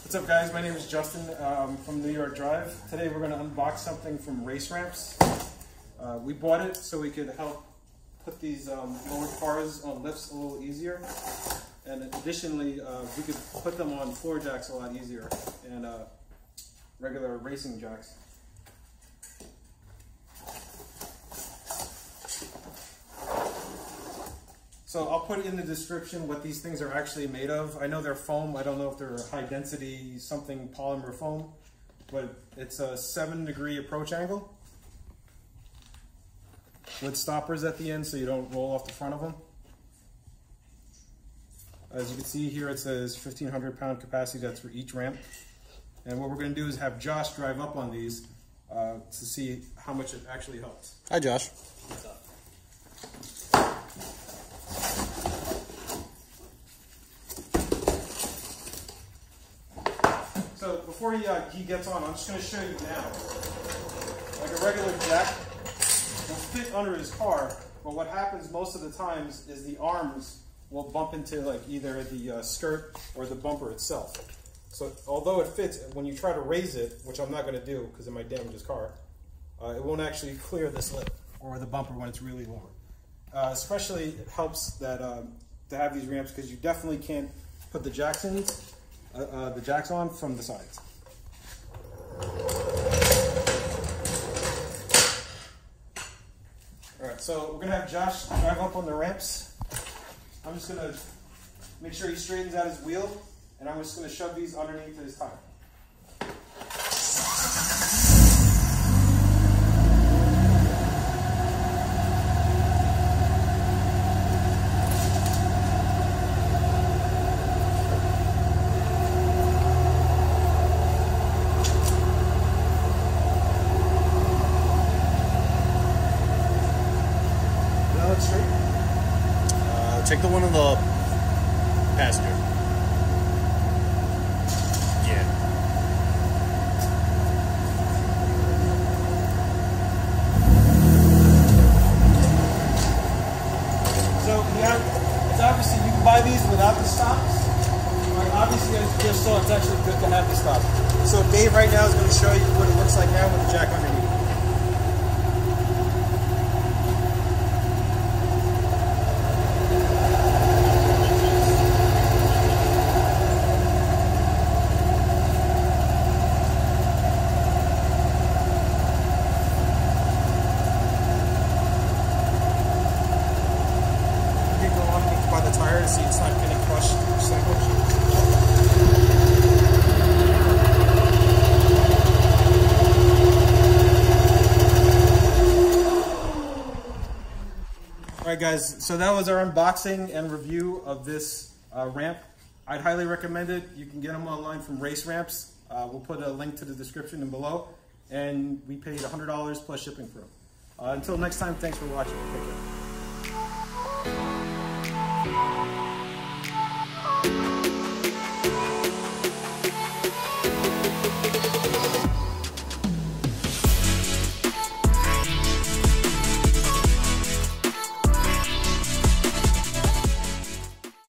What's up, guys? My name is Justin from New York Drive. Today we're going to unbox something from Race Ramps. We bought it so we could help put these lower cars on lifts a little easier. And additionally, we could put them on floor jacks a lot easier and regular racing jacks. So I'll put in the description what these things are actually made of. I know they're foam. I don't know if they're high density something polymer foam, but it's a 7-degree approach angle with stoppers at the end so you don't roll off the front of them. As you can see here, it says 1,500 pound capacity. That's for each ramp. And what we're going to do is have Josh drive up on these to see how much it actually helps. Hi, Josh. What's up? So before he gets on, I'm just going to show you now. Like a regular jack will fit under his car, but what happens most of the times is the arms will bump into like either the skirt or the bumper itself. So although it fits, when you try to raise it, which I'm not going to do because it might damage his car, it won't actually clear this lip or the bumper when it's really lower. Especially it helps that to have these ramps because you definitely can't put the jacks on from the sides. Alright, so we're going to have Josh drive up on the ramps. I'm just going to make sure he straightens out his wheel, and I'm just going to shove these underneath his tire. Take the one on the passenger. Yeah. So it's obviously you can buy these without the stops. But obviously, as you just saw, it's actually good to have the stops. So Dave right now is going to show you what it looks like now with the jack underneath. See, it's not getting crushed so much. Alright guys, so that was our unboxing and review of this ramp. I'd highly recommend it. You can get them online from Race Ramps. We'll put a link to the description and below. And we paid $100 plus shipping for them. Until next time, thanks for watching. Take care.